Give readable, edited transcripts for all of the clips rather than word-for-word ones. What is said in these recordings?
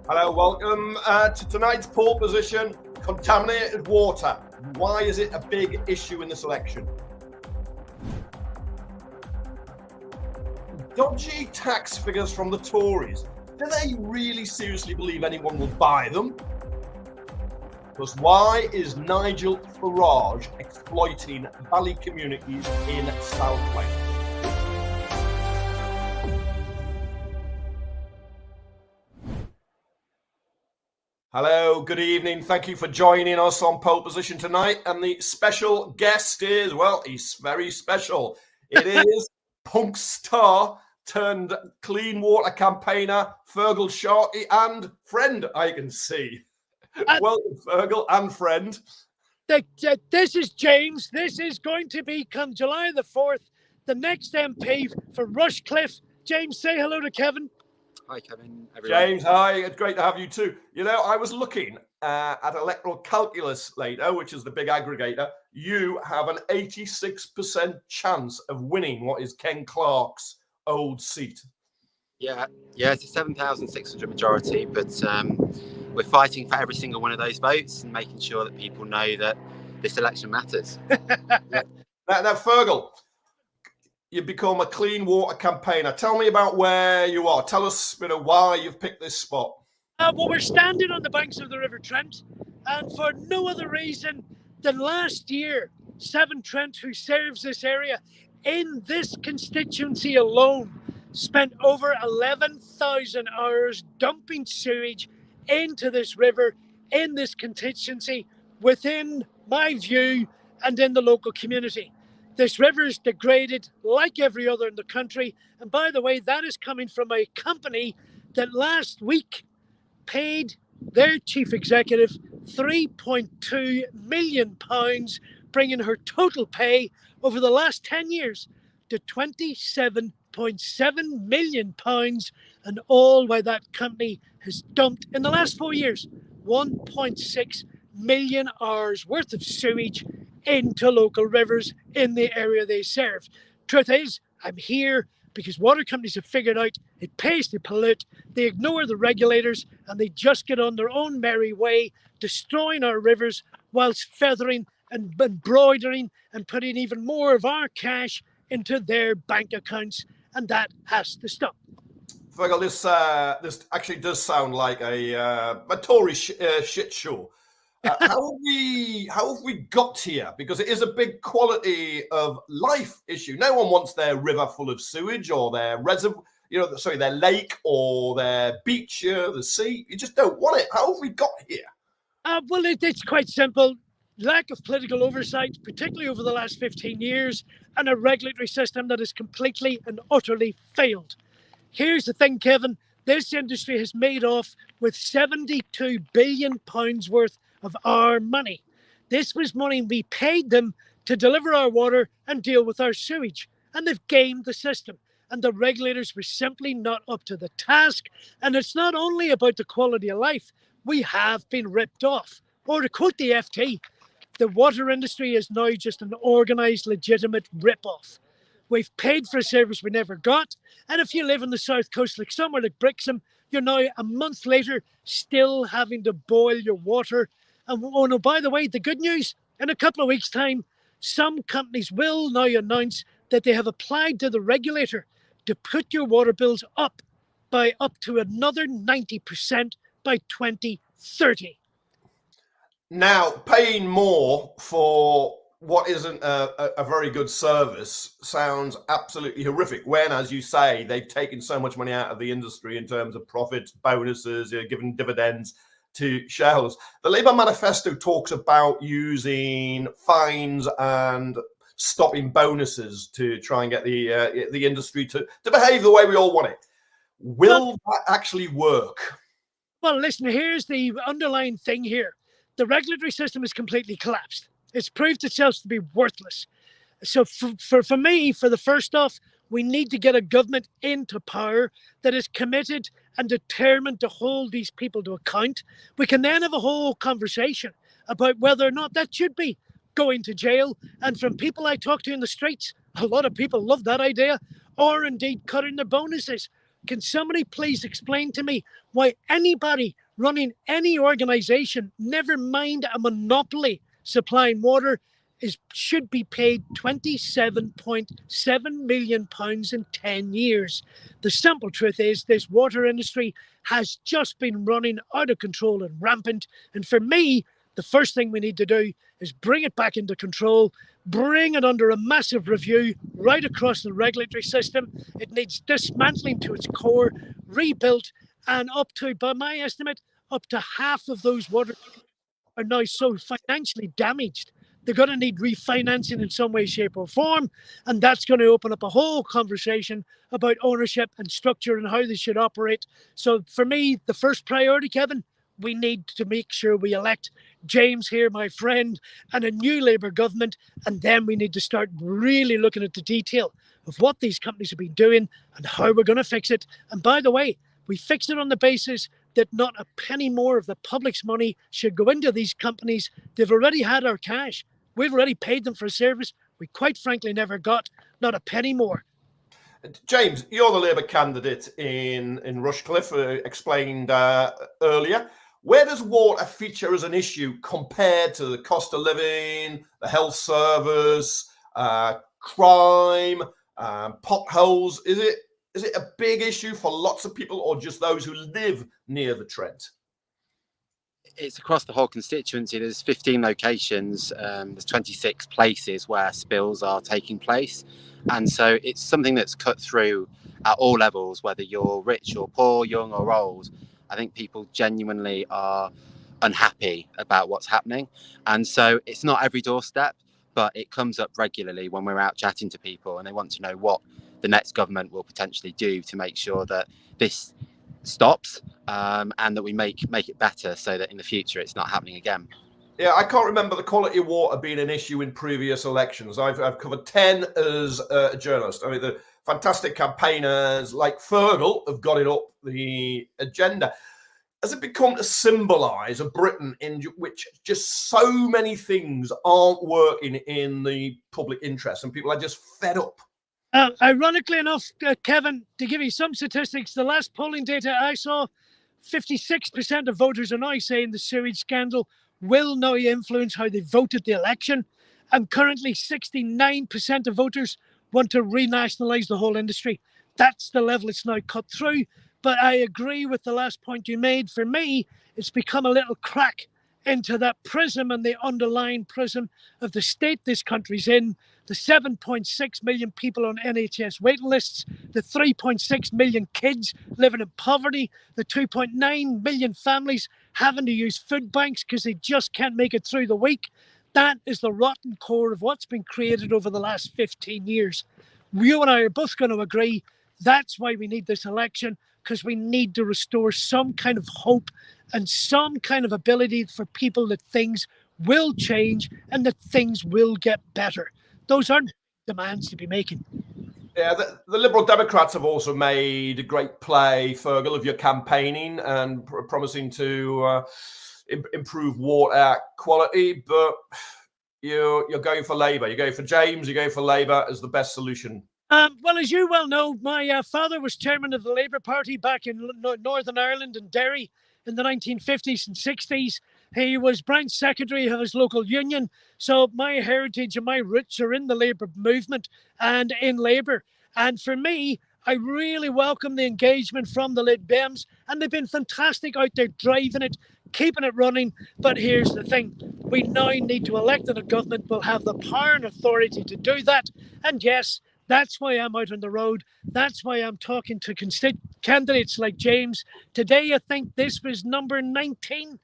Hello, welcome to tonight's poll position, contaminated water. Why is it a big issue in this election? Dodgy tax figures from the Tories. Do they really seriously believe anyone will buy them? Plus, why is Nigel Farage exploiting valley communities in South Wales? Hello, good evening. Thank you for joining us on Pole Position tonight. And the special guest is, well, he's very special. It is punk star turned clean water campaigner, Feargal, Sharkey, and friend, I can see. Welcome, Feargal, and friend. This is James. This is going to be, come July the 4th, the next MP for Rushcliffe. James, say hello to Kevin. Hi, Kevin. Everyone. James, hi. It's great to have you too. You know, I was looking at Electoral Calculus later, which is the big aggregator. You have an 86% chance of winning what is Ken Clarke's old seat. Yeah, it's a 7,600 majority, but we're fighting for every single one of those votes and making sure that people know that this election matters. Now, Feargal, you've become a clean water campaigner. Tell me about where you are. Tell us, why you've picked this spot. Well, we're standing on the banks of the River Trent, and for no other reason than last year, Severn Trent, who serves this area, in this constituency alone, spent over 11,000 hours dumping sewage into this river in this constituency within my view and in the local community. This river is degraded like every other in the country. And by the way, that is coming from a company that last week paid their chief executive £3.2 million, bringing her total pay over the last 10 years to £27.7 million, and all while that company has dumped in the last 4 years 1.6 million hours worth of sewage into local rivers in the area they serve. Truth is, I'm here because water companies have figured out it pays to pollute, they ignore the regulators, and they just get on their own merry way, destroying our rivers whilst feathering and embroidering and putting even more of our cash into their bank accounts, and that has to stop. Feargal, this actually does sound like a Tory shit show. How have we got here? Because it is a big quality of life issue. No one wants their river full of sewage or their their lake or their beach, the sea. You just don't want it. How have we got here? Well, it's quite simple. Lack of political oversight, particularly over the last 15 years, and a regulatory system that has completely and utterly failed. Here's the thing, Kevin. This industry has made off with £72 billion worth of our money. This was money we paid them to deliver our water and deal with our sewage. And they've gamed the system. And the regulators were simply not up to the task. And it's not only about the quality of life. We have been ripped off. Or to quote the FT, the water industry is now just an organised, legitimate rip-off. We've paid for a service we never got. And if you live on the south coast, like somewhere like Brixham, you're now a month later still having to boil your water. And oh no, by the way, the good news, in a couple of weeks' time, some companies will now announce that they have applied to the regulator to put your water bills up by up to another 90% by 2030. Now, paying more for what isn't a very good service sounds absolutely horrific when, as you say, they've taken so much money out of the industry in terms of profits, bonuses, given dividends to shareholders. The Labour manifesto talks about using fines and stopping bonuses to try and get the industry to behave the way we all want it. Will that actually work? Well, listen, here's the underlying thing here. The regulatory system has completely collapsed. It's proved itself to be worthless. So for me, for the first off, we need to get a government into power that is committed and determined to hold these people to account. We can then have a whole conversation about whether or not that should be going to jail. And from people I talk to in the streets, a lot of people love that idea, or indeed cutting their bonuses. Can somebody please explain to me why anybody running any organisation, never mind a monopoly supplying water, should be paid £27.7 million in 10 years? The simple truth is this water industry has just been running out of control and rampant. And for me, the first thing we need to do is bring it back into control, bring it under a massive review right across the regulatory system. It needs dismantling to its core, rebuilt, and up to, by my estimate, up to half of those water are now so financially damaged. They're going to need refinancing in some way, shape, or form. And that's going to open up a whole conversation about ownership and structure and how they should operate. So for me, the first priority, Kevin, we need to make sure we elect James here, my friend, and a new Labour government. And then we need to start really looking at the detail of what these companies have been doing and how we're going to fix it. And by the way, we fix it on the basis that not a penny more of the public's money should go into these companies. They've already had our cash. We've already paid them for a service we quite frankly never got, not a penny more. James, you're the Labour candidate in Rushcliffe, explained earlier. Where does water feature as an issue compared to the cost of living, the health service, crime, potholes? Is it a big issue for lots of people or just those who live near the Trent? It's across the whole constituency. There's 15 locations, there's 26 places where spills are taking place. And so it's something that's cut through at all levels, whether you're rich or poor, young or old. I think people genuinely are unhappy about what's happening. And so it's not every doorstep, but it comes up regularly when we're out chatting to people and they want to know what the next government will potentially do to make sure that this stops and that we make it better so that in the future it's not happening again. Yeah, I can't remember the quality of water being an issue in previous elections. I've covered 10 as a journalist. I mean, the fantastic campaigners like Feargal have got it up the agenda. Has it become to symbolise a Britain in which just so many things aren't working in the public interest and people are just fed up? Ironically enough, Kevin, to give you some statistics, the last polling data I saw, 56% of voters are now saying the sewage scandal will now influence how they voted the election. And currently 69% of voters want to renationalise the whole industry. That's the level it's now cut through. But I agree with the last point you made. For me, it's become a little crack into that prism and the underlying prism of the state this country's in, the 7.6 million people on NHS waiting lists, the 3.6 million kids living in poverty, the 2.9 million families having to use food banks because they just can't make it through the week. That is the rotten core of what's been created over the last 15 years. You and I are both going to agree that's why we need this election, because we need to restore some kind of hope and some kind of ability for people that things will change and that things will get better. Those aren't demands to be making. Yeah, the Liberal Democrats have also made a great play, Feargal, of your campaigning and promising to improve water quality, but you're going for Labour. You're going for James, you're going for Labour as the best solution. Well, as you well know, my father was chairman of the Labour Party back in Northern Ireland and Derry in the 1950s and 60s. He was branch secretary of his local union. So my heritage and my roots are in the Labour movement and in Labour. And for me, I really welcome the engagement from the Lib Dems, and they've been fantastic out there driving it, keeping it running. But here's the thing. We now need to elect a government will have the power and authority to do that. And yes, that's why I'm out on the road. That's why I'm talking to candidates like James. Today, I think this was number 19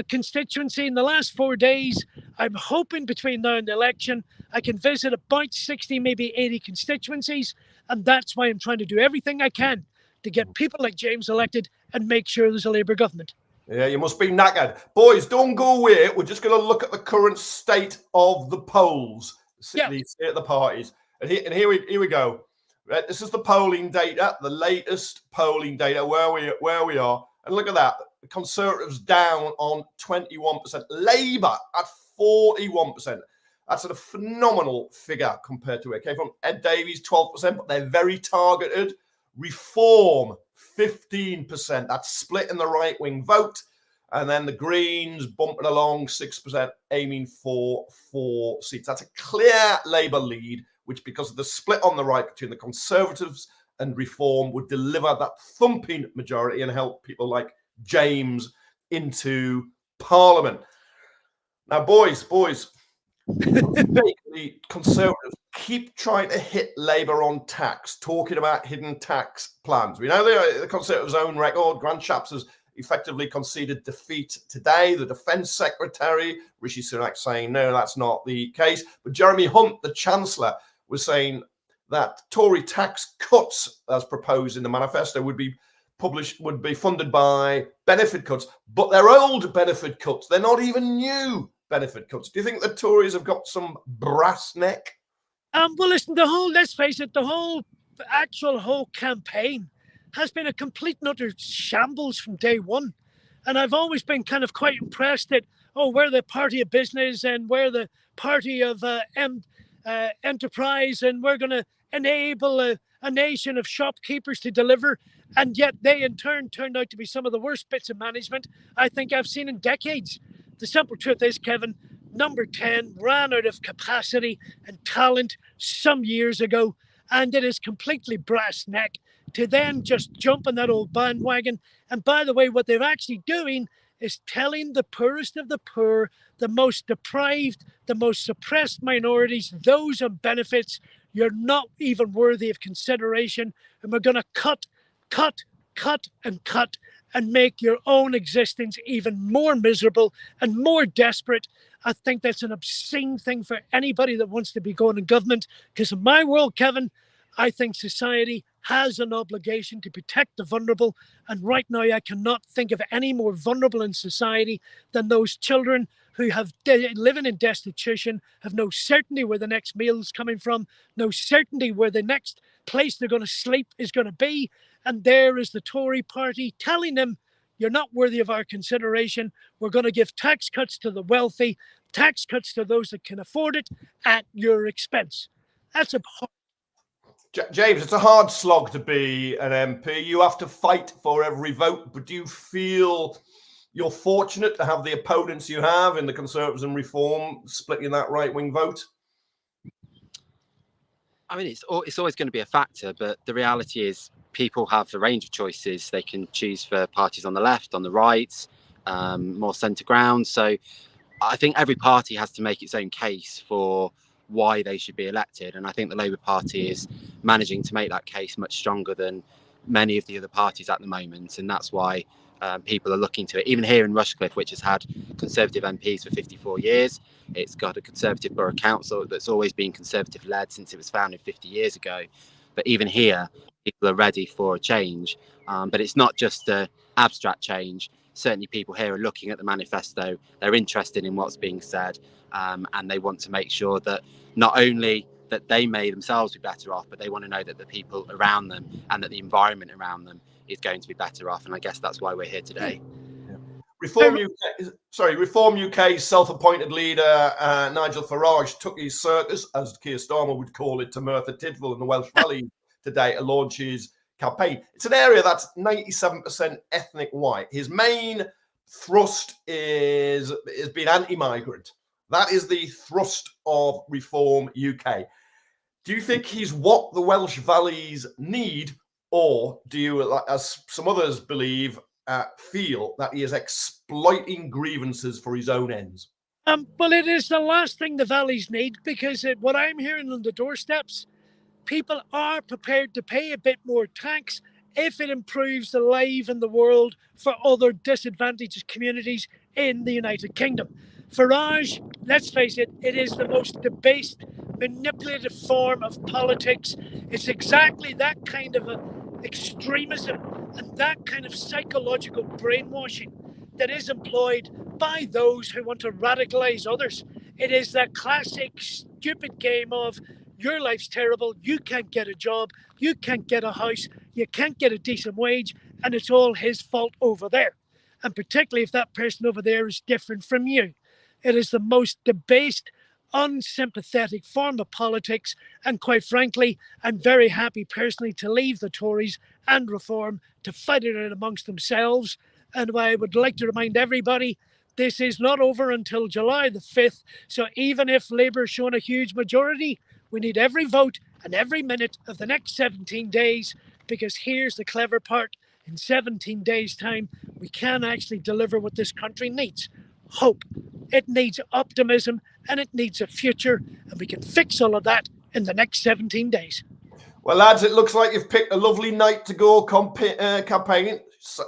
constituency in the last 4 days. I'm hoping between now and the election, I can visit about 60, maybe 80 constituencies. And that's why I'm trying to do everything I can to get people like James elected and make sure there's a Labour government. Yeah, you must be knackered. Boys, don't go away. We're just going to look at the current state of the polls, the state of the parties. And here we go. Right, this is the polling data, the latest polling data, where we are. And look at that. The Conservatives down on 21%. Labour at 41%. That's a phenomenal figure compared to it. Came from Ed Davies, 12%, but they're very targeted. Reform, 15%. That's split in the right-wing vote. And then the Greens bumping along 6%, aiming for 4 seats. That's a clear Labour lead, which, because of the split on the right between the Conservatives and Reform, would deliver that thumping majority and help people like James into Parliament. Now, boys, the Conservatives keep trying to hit Labour on tax, talking about hidden tax plans. We know the Conservatives' own record. Grant Shapps has effectively conceded defeat today. The Defence Secretary, Rishi Sunak, saying no, that's not the case. But Jeremy Hunt, the Chancellor, was saying that Tory tax cuts, as proposed in the manifesto, would be funded by benefit cuts. But they're old benefit cuts. They're not even new benefit cuts. Do you think the Tories have got some brass neck? Well, listen, let's face it, the whole campaign has been a complete and utter shambles from day one. And I've always been kind of quite impressed that, we're the party of business and we're the party of enterprise, and we're going to enable a nation of shopkeepers to deliver. And yet they, in turn, turned out to be some of the worst bits of management I think I've seen in decades. The simple truth is, Kevin, Number 10 ran out of capacity and talent some years ago, and it is completely brass neck to then just jump on that old bandwagon. And by the way, what they're actually doing is telling the poorest of the poor, the most deprived, the most suppressed minorities, those on benefits, you're not even worthy of consideration, and we're going to cut, and make your own existence even more miserable and more desperate. I think that's an obscene thing for anybody that wants to be going in government, because in my world, Kevin, I think society has an obligation to protect the vulnerable. And right now, I cannot think of any more vulnerable in society than those children who have living in destitution, have no certainty where the next meal is coming from, no certainty where the next place they're going to sleep is going to be. And there is the Tory party telling them, you're not worthy of our consideration. We're going to give tax cuts to the wealthy, tax cuts to those that can afford it at your expense. That's a James, it's a hard slog to be an MP. You have to fight for every vote, but do you feel you're fortunate to have the opponents you have in the Conservatives and Reform splitting that right-wing vote? I mean, it's always going to be a factor, but the reality is people have a range of choices. They can choose for parties on the left, on the right, more centre ground. So I think every party has to make its own case for why they should be elected. And I think the Labour Party is managing to make that case much stronger than many of the other parties at the moment. And that's why people are looking to it. Even here in Rushcliffe, which has had Conservative MPs for 54 years, it's got a Conservative Borough Council that's always been Conservative-led since it was founded 50 years ago. But even here, people are ready for a change. But it's not just an abstract change. Certainly people here are looking at the manifesto, they're interested in what's being said, and they want to make sure that not only that they may themselves be better off, but they want to know that the people around them and that the environment around them is going to be better off. And I guess that's why we're here today. Reform UK's self-appointed leader, Nigel Farage, took his circus, as Keir Starmer would call it, to Merthyr Tydfil in the Welsh Valley today to launch his campaign. It's an area that's 97% ethnic white. His main thrust is being anti-migrant. That is the thrust of Reform UK. Do you think he's what the Welsh Valleys need, or do you, as some others believe, feel that he is exploiting grievances for his own ends? Well, it is the last thing the valleys need, because what I'm hearing on the doorsteps, people are prepared to pay a bit more tax if it improves the life and the world for other disadvantaged communities in the United Kingdom. Farage, let's face it, it is the most debased, manipulative form of politics. It's exactly that kind of extremism and that kind of psychological brainwashing that is employed by those who want to radicalize others. It is that classic stupid game of your life's terrible, you can't get a job, you can't get a house, you can't get a decent wage, and it's all his fault over there. And particularly if that person over there is different from you. It is the most debased, unsympathetic form of politics. And quite frankly, I'm very happy personally to leave the Tories and Reform to fight it out amongst themselves. And I would like to remind everybody, this is not over until July the 5th. So even if Labour's shown a huge majority, we need every vote and every minute of the next 17 days, because here's the clever part. In 17 days' time, we can actually deliver what this country needs. Hope. It needs optimism and it needs a future. And we can fix all of that in the next 17 days. Well, lads, it looks like you've picked a lovely night to go campaigning.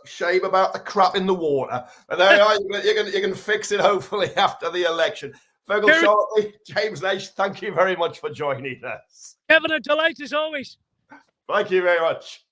Shame about the crap in the water. But there you are. You can fix it, hopefully, after the election. Feargal, Sharkey, James Nash, thank you very much for joining us. Kevin, a delight as always. Thank you very much.